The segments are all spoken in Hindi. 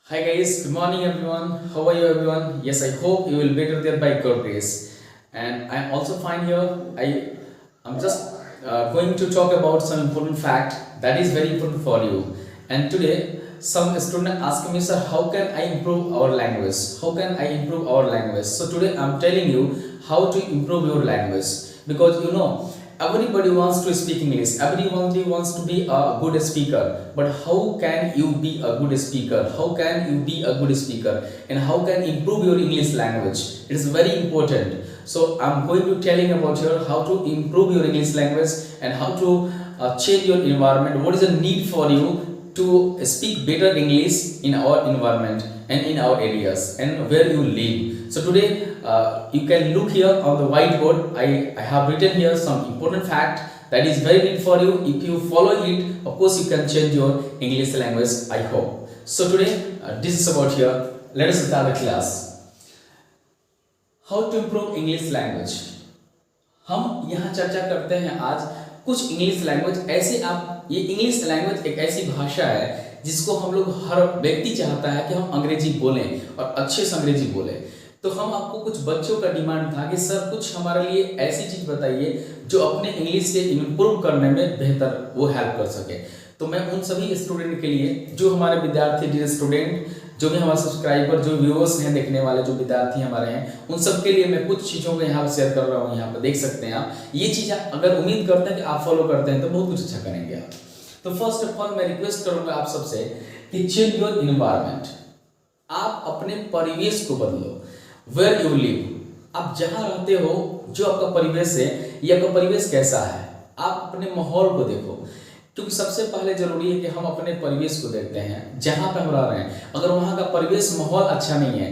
Hi guys, good morning everyone. How are you everyone? Yes, I hope you will better there by God grace. And I'm also fine here. I'm just going to talk about some important fact that is very important for you. And today, some student asked me, sir, how can I improve our language? How can I improve our language? So today I'm telling you how to improve your language because everybody wants to speak English, everybody wants to be a good speaker, but how can you be a good speaker, how can you be a good speaker, and how can improve your English language? It is very important. So I'm going to telling about here how to improve your English language and how to change your environment, what is the need for you to speak better English in our environment and in our areas and where you live. So today you can look here on the whiteboard. I have written here some important fact that is very need for you. If you follow it, of course you can change your English language, I hope. So today this is about here. Let us start the class. How to improve English language. हम यहाँ चर्चा करते हैं आज कुछ इंग्लिश लैंग्वेज ऐसे आप ये इंग्लिश लैंग्वेज एक ऐसी भाषा है जिसको हम लोग हर व्यक्ति चाहता है कि हम अंग्रेजी बोलें और अच्छे से अंग्रेजी बोलें। तो हम आपको कुछ बच्चों का डिमांड था कि सर कुछ हमारे लिए ऐसी चीज बताइए जो अपने इंग्लिश से इम्प्रूव करने में बेहतर वो हेल्प कर सके। तो मैं उन सभी स्टूडेंट के लिए जो हमारे विद्यार्थी डियर स्टूडेंट जो भी हमारे सब्सक्राइबर जो व्यूअर्स हैं देखने वाले जो विद्यार्थी हमारे हैं उन सब के लिए मैं कुछ चीज़ों को यहाँ पर शेयर कर रहा हूँ। यहाँ पर देख सकते हैं आप ये चीज़ अगर उम्मीद करते हैं कि आप फॉलो करते हैं तो बहुत कुछ अच्छा करेंगे आप। तो फर्स्ट ऑफ ऑल मैं रिक्वेस्ट करूँगा आप सबसे कि चेंज योर इन्वायरमेंट। आप अपने परिवेश को बदलो। वेयर यू लिव, आप जहाँ रहते हो जो आपका परिवेश है ये आपका परिवेश कैसा है, आप अपने माहौल को देखो। क्योंकि सबसे पहले जरूरी है कि हम अपने परिवेश को देखते हैं जहाँ पे हम रह रहे हैं। अगर वहाँ का परिवेश माहौल अच्छा नहीं है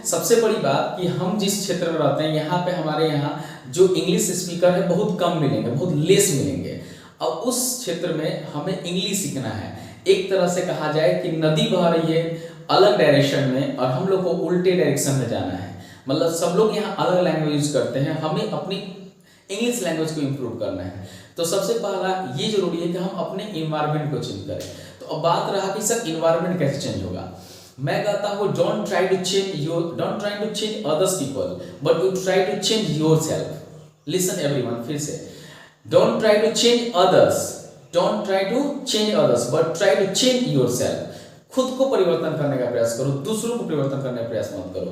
सबसे बड़ी बात कि हम जिस क्षेत्र में रहते हैं यहाँ पे हमारे यहाँ जो इंग्लिश स्पीकर है बहुत कम मिलेंगे, बहुत लेस मिलेंगे। अब उस क्षेत्र में हमें इंग्लिश सीखना है। एक तरह से कहा जाए कि नदी बह रही है अलग डायरेक्शन में और हम लोग को उल्टे डायरेक्शन में जाना है। मतलब सब लोग यहाँ अलग लैंग्वेज यूज करते हैं, हमें अपनी इंग्लिश लैंग्वेज को इम्प्रूव करना है। तो सबसे पहला ये जरूरी है कि हम अपने इन्वायरमेंट को चेंज करें। तो अब बात रहा कि सर इन्वायरमेंट कैसे चेंज होगा। मैं कहता हूँ don't try to change others people but you try to change yourself. Listen everyone, फिर से don't try to change others but try to change yourself. खुद को परिवर्तन करने का प्रयास करो, दूसरों को परिवर्तन करने का प्रयास मत करो।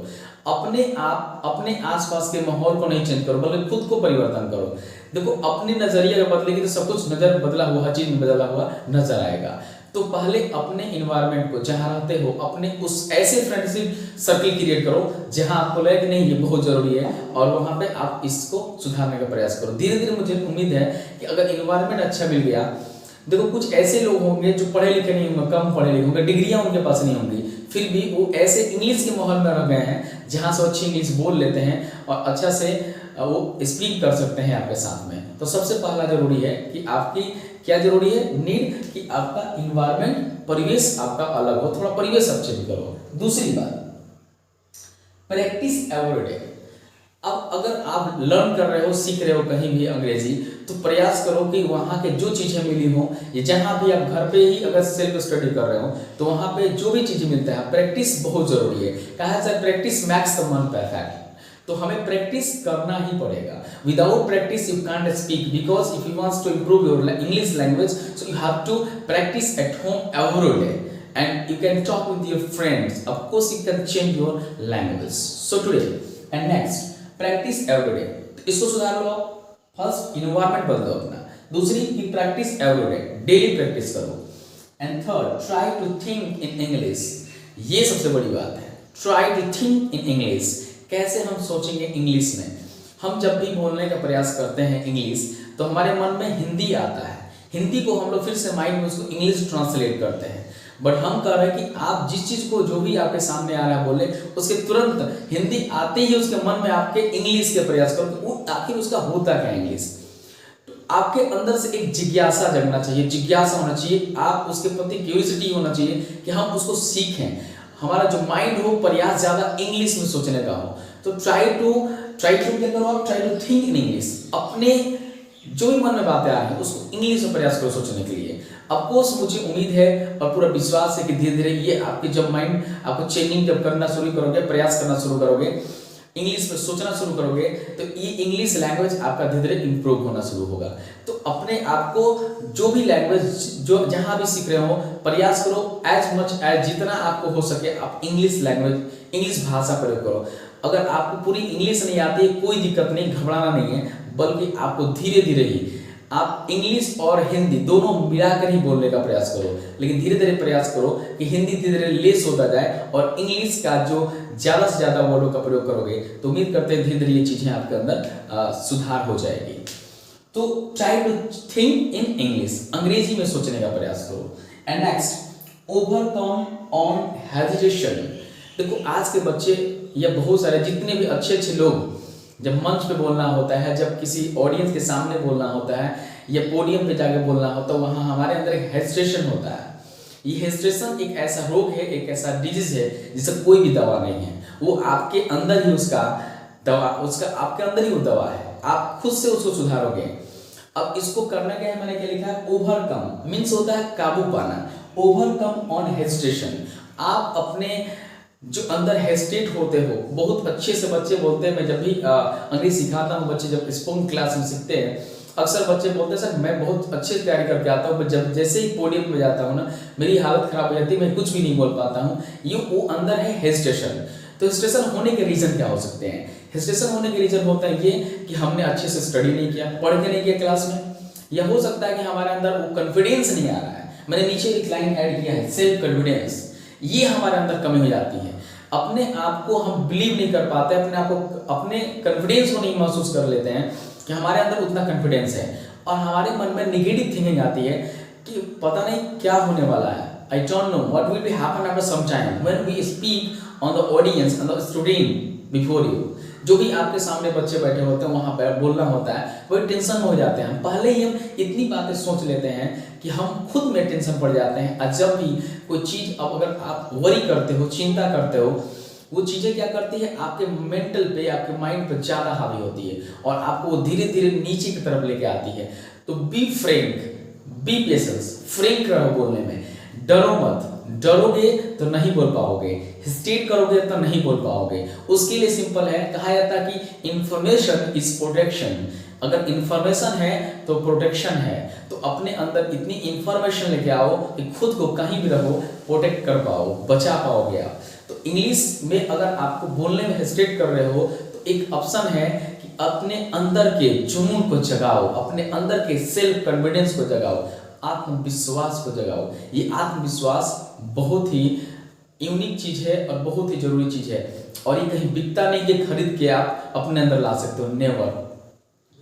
अपने आसपास के माहौल को नहीं चेंज करो बल्कि खुद को परिवर्तन करो। देखो अपनी नजरिया अगर बदलेगी तो सब कुछ नजर बदला हुआ चीज में बदला हुआ नजर आएगा। तो पहले अपने इन्वायरमेंट को जहां रहते हो अपने उस ऐसे फ्रेंडशिप सर्कल क्रिएट करो जहां आपको लगे कि नहीं ये बहुत जरूरी है और वहां पे आप इसको सुधारने का प्रयास करो। धीरे धीरे मुझे उम्मीद है कि अगर इन्वायरमेंट अच्छा मिल गया, देखो कुछ ऐसे लोग होंगे जो पढ़े लिखे नहीं होंगे, कम पढ़े लिखे होंगे, डिग्रियां उनके पास नहीं होंगी, फिर भी वो ऐसे इंग्लिश के माहौल में रह गए हैं जहां से अच्छी इंग्लिश बोल लेते हैं और अच्छा से वो स्पीक कर सकते हैं आपके साथ में। तो सबसे पहला जरूरी है कि आपकी क्या जरूरी है, नीड कि आपका इन्वायरमेंट परिवेश आपका अलग हो, थोड़ा परिवेश आप चेंज करो। दूसरी बात प्रैक्टिस एवरीडे। अब अगर आप लर्न कर रहे हो, सीख रहे हो कहीं भी अंग्रेजी, तो प्रयास करो कि वहाँ के जो चीज़ें मिली हो या जहाँ भी आप घर पे ही अगर सेल्फ स्टडी कर रहे हो तो वहाँ पे जो भी चीज़ें मिलता है प्रैक्टिस बहुत जरूरी है। कहा जाए practice makes the man perfect. तो हमें प्रैक्टिस करना ही पड़ेगा। Without practice you can't speak because if you wants to improve your English language so you have to practise at home every day and you can talk with your friends. Of course you can change your language. So today and next practice everyday. तो इसको सुधार लो आप। फर्स्ट इन्वायरमेंट बदलो अपना, दूसरी की प्रैक्टिस एवरीडे, डेली प्रैक्टिस करो। And third try to think in English. ये सबसे बड़ी बात है, try to think in English. कैसे हम सोचेंगे इंग्लिश में। हम जब भी बोलने का प्रयास करते हैं इंग्लिश तो हमारे मन में हिंदी आता है, हिंदी को हम लोग फिर से माइंड में उसको इंग्लिश ट्रांसलेट करते हैं। बट हम कह रहे हैं कि आप जिस चीज को जो भी आपके सामने आ रहा है बोले उसके तुरंत हिंदी आते ही उसके मन में आपके इंग्लिश के प्रयास करो कि वो आखिर उसका होता क्या इंग्लिश। तो आपके अंदर से एक जिज्ञासा जगना चाहिए, जिज्ञासा होना चाहिए, आप उसके प्रति क्यूरियोसिटी होना चाहिए कि हम उसको सीखें। हमारा जो माइंड हो प्रयास ज्यादा इंग्लिश में सोचने का हो। तो ट्राई टू क्या करो आप, try to think in English. अपने जो भी मन में बातें आ रही हैं उसको इंग्लिश में प्रयास करो सोचने के लिए। ऑफकोर्स मुझे उम्मीद है और पूरा विश्वास है कि धीरे धीरे ये आपके जब माइंड आपको चेंजिंग जब करना शुरू करोगे, प्रयास करना शुरू करोगे, इंग्लिश में सोचना शुरू करोगे, तो ये इंग्लिश लैंग्वेज आपका धीरे धीरे इंप्रूव होना शुरू होगा। तो अपने आप को जो भी लैंग्वेज जो जहां भी सीख रहे हो, प्रयास करो एज मच एज जितना आपको हो सके आप इंग्लिश लैंग्वेज, इंग्लिश भाषा प्रयोग करो। अगर आपको पूरी इंग्लिश नहीं आती है कोई दिक्कत नहीं, घबराना नहीं है, बल्कि आपको धीरे धीरे ही आप इंग्लिश और हिंदी दोनों मिलाकर ही बोलने का प्रयास करो, लेकिन धीरे धीरे प्रयास करो कि हिंदी धीरे धीरे लेस होता जाए और इंग्लिश का जो ज़्यादा से ज़्यादा वर्डों का प्रयोग करोगे, तो उम्मीद करते हैं धीरे धीरे ये चीज़ें आपके अंदर सुधार हो जाएगी। तो try to think in English, अंग्रेजी में सोचने का प्रयास करो। And next, overcome on hesitation. देखो आज के बच्चे या बहुत सारे जितने भी अच्छे अच्छे लोग जब मंच पे बोलना होता है, जब किसी ऑडियंस के सामने बोलना होता है या पोडियम पे जाके बोलना होता है, वहाँ हमारे अंदर एक हेजिटेशन होता है। ये हेजिटेशन एक ऐसा रोग है, एक ऐसा डिजीज है जिसका कोई भी दवा नहीं है, वो आपके अंदर ही उसका दवा, उसका आपके अंदर ही वो दवा है, आप खुद से उसको सुधारोगे। अब इसको करना क्या है, मैंने क्या लिखा है, ओवरकम मीन्स होता है काबू पाना, ओवरकम ऑन हेजिटेशन। आप अपने जो अंदर हेजिटेट होते हो, बहुत अच्छे से बच्चे बोलते हैं, मैं जब भी अंग्रेजी सिखाता हूँ, बच्चे जब स्पोकन क्लास में सीखते हैं, अक्सर बच्चे बोलते हैं सर मैं बहुत अच्छे से तैयारी करके आता हूँ, पर जब जैसे ही पोडियम पे जाता हूँ ना, मेरी हालत खराब हो जाती है, मैं कुछ भी नहीं बोल पाता हूँ। ये वो अंदर है हेजिटेशन। तो हेजिटेशन होने के रीजन क्या हो सकते हैं? हेजिटेशन होने के रीजन होता है ये कि हमने अच्छे से स्टडी नहीं किया, पढ़ के नहीं किया क्लास में, या हो सकता है कि हमारे अंदर वो कॉन्फिडेंस नहीं आ रहा है। मैंने नीचे एक लाइन ऐड किया है, सेल्फ कॉन्फिडेंस, ये हमारे अंदर कमी हो जाती है। अपने आप को हम बिलीव नहीं कर पाते, अपने आप को, अपने कॉन्फिडेंस को नहीं महसूस कर लेते हैं कि हमारे अंदर उतना कॉन्फिडेंस है, और हमारे मन में नेगेटिव थिंकिंग आती है कि पता नहीं क्या होने वाला है, I don't know what will be happen after some time when we speak on the audience and the student before you. जो भी आपके सामने बच्चे बैठे होते हैं, वहां पर बोलना होता है, वही टेंशन में हो जाते हैं। हम पहले ही हम इतनी बातें सोच लेते हैं कि हम खुद में टेंशन पड़ जाते हैं। और जब भी कोई चीज़, अब अगर आप वरी करते हो, चिंता करते हो, वो चीज़ें क्या करती है, आपके मेंटल पे, आपके माइंड पे ज़्यादा हावी होती है और आपको वो धीरे धीरे नीचे की तरफ लेके आती है। तो be frank, B patience, Frank रहो बोलने में, डरो मत, डरोगे तो नहीं बोल पाओगे, हेजिटेट करोगे तो नहीं बोल पाओगे। उसके लिए सिंपल है, कहा जाता है कि इंफॉर्मेशन इज प्रोटेक्शन। अगर इंफॉर्मेशन है तो प्रोटेक्शन है। तो अपने अंदर इतनी इंफॉर्मेशन लेके आओ कि खुद को कहीं भी रहो प्रोटेक्ट कर पाओ, बचा पाओगे आप। तो इंग्लिश में अगर आपको बोलने में हेजिटेट कर रहे हो, तो एक ऑप्शन है कि अपने अंदर के जुनून को जगाओ, अपने अंदर के सेल्फ कॉन्फिडेंस को जगाओ, आत्मविश्वास को जगाओ। ये आत्मविश्वास बहुत ही यूनिक चीज है और बहुत ही जरूरी चीज है, और ये कहीं बिकता नहीं कि खरीद के आप अपने अंदर ला सकते हो, नेवर,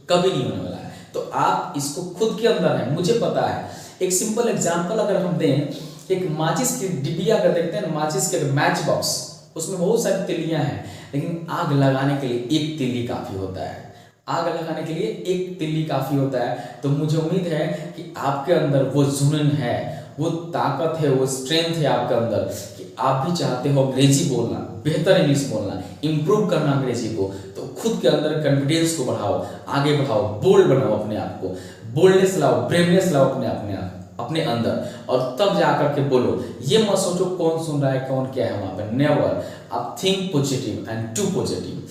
कभी नहीं होने वाला है। तो आप इसको खुद के अंदर है, मुझे पता है। एक सिंपल एग्जांपल अगर हम दें, एक माचिस की डिबिया अगर देखते हैं, माचिस के मैच बॉक्स, उसमें बहुत सारी तिल्लियां हैं, लेकिन आग लगाने के लिए एक तिल्ली काफी होता है। आग लगाने के लिए एक तिल्ली काफी होता है। तो मुझे उम्मीद है कि आपके अंदर वो जुनून है, वो ताकत है, वो स्ट्रेंथ है आपके अंदर कि आप भी चाहते हो अंग्रेजी बोलना, बेहतर इंग्लिश बोलना, इंप्रूव करना अंग्रेजी को। तो खुद के अंदर कॉन्फिडेंस को बढ़ाओ, आगे बढ़ाओ, बोल्ड बनाओ अपने आप को, बोल्डनेस लाओ, ब्रेवनेस लाओ अपने अंदर, और तब जाकर के बोलो। ये मत सोचो कौन सुन रहा है, कौन क्या है वहां पर, नेवर। आप think positive and do positive.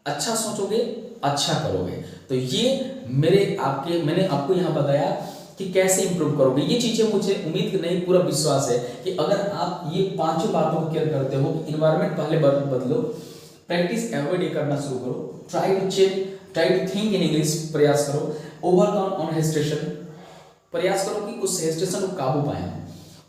अच्छा सोचोगे, अच्छा करोगे। तो ये मैंने आपको यहाँ बताया कि कैसे इंप्रूव करोगे। ये चीजें मुझे उम्मीद नहीं, पूरा विश्वास है कि अगर आप ये पांचों बातों को केयर करते हो, इन्वायरमेंट पहले बदलो, प्रैक्टिस एवरीडे करना शुरू करो, try to change, try to think in English, प्रयास करो, ओवरकम ऑन हेजिटेशन, प्रयास करो कि उस हेजिटेशन को काबू पाएं,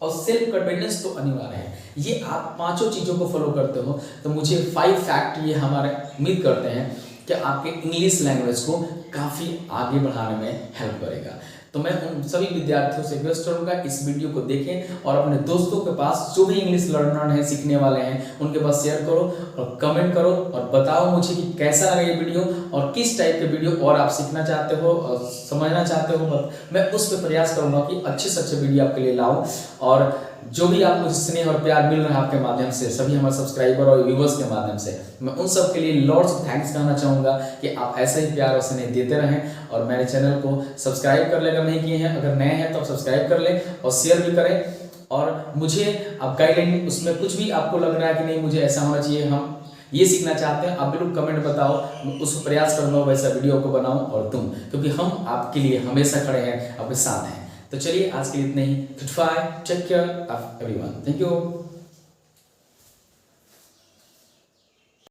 और सेल्फ कॉन्फिडेंस तो अनिवार्य है। ये आप पांचों चीजों को फॉलो करते हो तो मुझे 5 फैक्ट ये हमारे उम्मीद करते हैं कि आपके इंग्लिश लैंग्वेज को काफ़ी आगे बढ़ाने में हेल्प करेगा। तो मैं उन सभी विद्यार्थियों से रिक्वेस्ट करूंगा इस वीडियो को देखें और अपने दोस्तों के पास जो भी इंग्लिश लर्नर हैं, सीखने वाले हैं, उनके पास शेयर करो और कमेंट करो और बताओ मुझे कि कैसा लगा ये वीडियो और किस टाइप के वीडियो और आप सीखना चाहते हो और समझना चाहते हो। मैं उस पर प्रयास करूंगा कि अच्छे से अच्छे वीडियो आपके लिए लाऊं और जो भी आपको स्नेह और प्यार मिल रहा है आपके माध्यम से, सभी हमारे सब्सक्राइबर और व्यूवर्स के माध्यम से, मैं उन सब के लिए लॉट्स ऑफ थैंक्स कहना चाहूँगा कि आप ऐसे ही प्यार और स्नेह देते रहें। और मेरे चैनल को सब्सक्राइब कर ले अगर नहीं किए हैं, अगर नए हैं तो आप सब्सक्राइब कर लें और शेयर भी करें। और मुझे आप गाइडलाइन, उसमें कुछ भी आपको लग रहा है कि नहीं मुझे ऐसा होना चाहिए, हम ये सीखना चाहते हैं, आप बिल्कुल कमेंट बताओ, मैं उस प्रयास करूँगा वैसा वीडियो को बनाऊं और तुम, क्योंकि हम आपके लिए हमेशा खड़े हैं, आपके साथ हैं। तो चलिए आज के लिए इतने ही। Goodbye, take care of everyone, thank you.